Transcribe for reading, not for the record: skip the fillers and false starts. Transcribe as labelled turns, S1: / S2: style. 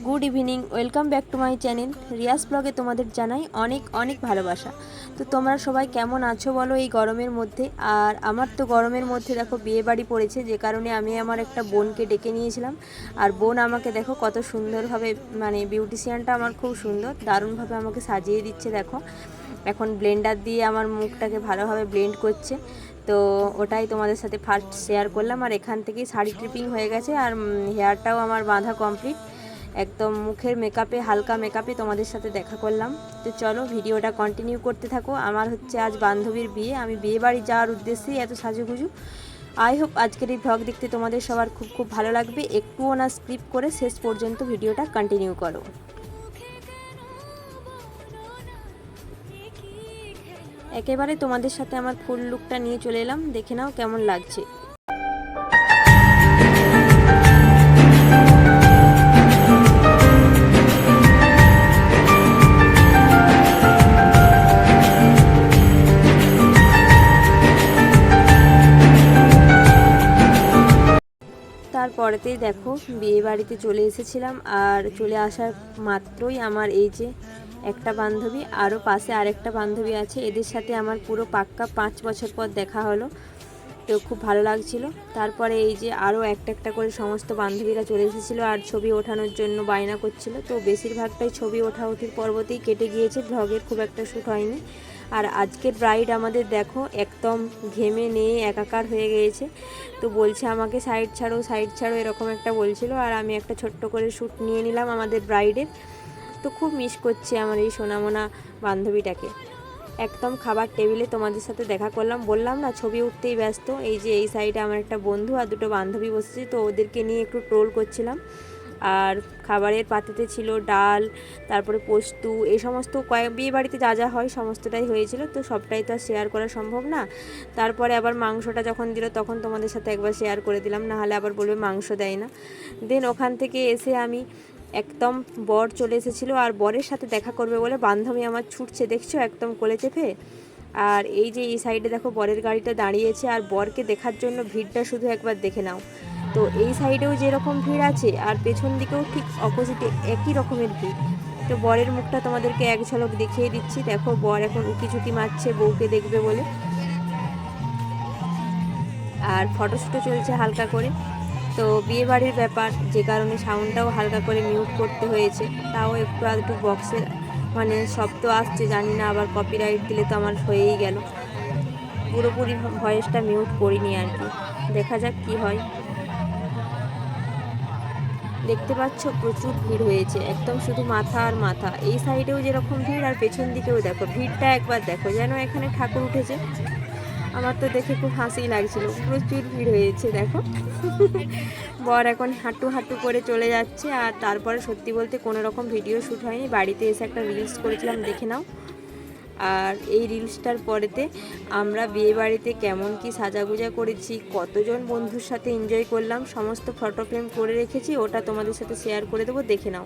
S1: Good evening, welcome back to my channel Riya's ব্লগে তোমাদের জানাই অনেক অনেক ভালোবাসা। তো তোমরা সবাই কেমন আছো বলো এই গরমের মধ্যে। আর আমার তো গরমের মধ্যে দেখো বিয়ে বাড়ি পড়েছে, যে কারণে আমি আমার একটা বোনকে ডেকে নিয়েছিলাম। আর বোন আমাকে দেখো কত সুন্দরভাবে, মানে বিউটিশিয়ানটা আমার খুব সুন্দর, দারুণভাবে আমাকে সাজিয়ে দিচ্ছে। দেখো এখন ব্লেন্ডার দিয়ে আমার মুখটাকে ভালোভাবে ব্লেন্ড করছে। তো ওটাই তোমাদের সাথে ফার্স্ট শেয়ার করলাম। আর এখান থেকেই শাড়ি ট্রিপিং হয়ে গেছে, আর হেয়ারটাও আমার বাঁধা কমপ্লিট। একদম মুখের মেকআপে, হালকা মেকআপে তোমাদের সাথে দেখা করলাম। তো চলো ভিডিওটা কন্টিনিউ করতে থাকো। আমার হচ্ছে আজ বান্ধবীর বিয়ে, আমি বিয়ে বাড়ি যাওয়ার উদ্দেশ্যেই এত সাজুগুজু। আই হোপ আজকের এই ভ্লগ দেখতে তোমাদের সবার খুব খুব ভালো লাগবে। একটুও না স্কিপ করে শেষ পর্যন্ত ভিডিওটা কন্টিনিউ করো। একেবারে তোমাদের সাথে আমার ফুল লুকটা নিয়ে চলে এলাম, দেখে নাও কেমন লাগছে। তারপরেতেই দেখো বিয়ে বাড়িতে চলে এসেছিলাম। আর চলে আসার মাত্রই আমার এই যে একটা বান্ধবী, আরও পাশে আরেকটা বান্ধবী আছে, এদের সাথে আমার পুরো পাক্কা 5 বছর পর দেখা হলো। তো খুব ভালো লাগছিল। তারপরে এই যে আরও একটা একটা করে সমস্ত বান্ধবীরা চলে এসেছিলো আর ছবি ওঠানোর জন্য বায়না করছিল। তো বেশিরভাগটাই ছবি ওঠাউঠির পর্বতেই কেটে গিয়েছে, ভ্লগের খুব একটা শ্যুট হয়নি। আর আজকের ব্রাইড আমাদের দেখো একদম ঘেমে নিয়ে একাকার হয়ে গিয়েছে। তো বলছে আমাকে সাইড ছাড়ো এরকম একটা বলছিল। আর আমি একটা ছোট্ট করে শ্যুট নিয়ে নিলাম আমাদের ব্রাইডের। তো খুব মিস করছি আমার এই সোনামোনা বান্ধবীটাকে। একদম খাবার টেবিলে তোমাদের সাথে দেখা করলাম, বললাম না ছবি উঠতেই ব্যস্ত। এই যে এই সাইডে আমার একটা বন্ধু আর দুটো বান্ধবী বসেছে, তো ওদেরকে নিয়ে একটু ট্রোল করছিলাম। আর খাবারের পাতেতে ছিল ডাল, তারপরে পোস্ত, এই সমস্ত বিয়ে বাড়িতে যা যা হয় সমস্তটাই হয়েছিল। তো সবটাই তো আর শেয়ার করা সম্ভব না। তারপরে আবার মাংসটা যখন দিল তখন তোমাদের সাথে একবার শেয়ার করে দিলাম, না হলে আবার বলবে মাংস দেয় না। দেন ওখান থেকে এসে আমি একদম বর চলে এসেছিলো, আর বরের সাথে দেখা করবে বলে বান্ধবী আমার ছুটছে, দেখছো একদম কোলে চেপে। আর এই যে এই সাইডে দেখো বরের গাড়িটা দাঁড়িয়েছে, আর বরকে দেখার জন্য ভিড়টা শুধু একবার দেখে নাও। তো এই সাইডেও যেরকম ভিড় আছে আর পেছন দিকেও ঠিক অপোজিটে একই রকমের ভিড়। তো বরের মুখটা তোমাদেরকে এক ঝলক দেখিয়ে দিচ্ছি। দেখো বর এখন উকিঝুঁকি মারছে বউকে দেখবে বলে। আর ফটোশ্যুটও চলছে হালকা করে। তো বিয়ে বাড়ির ব্যাপার, যে কারণে সাউন্ডটাও হালকা করে মিউট করতে হয়েছে। তাও একটু আধটু বক্সের মানে শব্দ আসছে, জানি না আবার কপিরাইট দিলে তো আমার হয়েই গেল। পুরোপুরি ভয়েসটা মিউট করিনি আর কি, দেখা যাক কি হয়। দেখতে পাচ্ছ প্রচুর ভিড় হয়েছে, একদম শুধু মাথা আর মাথা। এই সাইডেও যেরকম ভিড় আর পেছন দিকেও দেখো ভিড়টা একবার দেখো, যেন এখানে ঠাকুর উঠেছে। আমার তো দেখে খুব হাসি লাগছিল, প্রচুর ভিড় হয়েছে দেখো। বর এখন হাঁটু হাঁটু করে চলে যাচ্ছে। আর তারপরে সত্যি বলতে কোনো রকম ভিডিও শ্যুট হয়নি, বাড়িতে এসে একটা রিলস করেছিলাম, দেখে নাও। আর এই রিলসটার পরেতে আমরা বিয়ে বাড়িতে কেমন কি সাজাগুজা করেছি, কতজন বন্ধুর সাথে এনজয় করলাম, সমস্ত ফটো ফ্রেম করে রেখেছি, ওটা তোমাদের সাথে শেয়ার করে দেবো, দেখে নাও।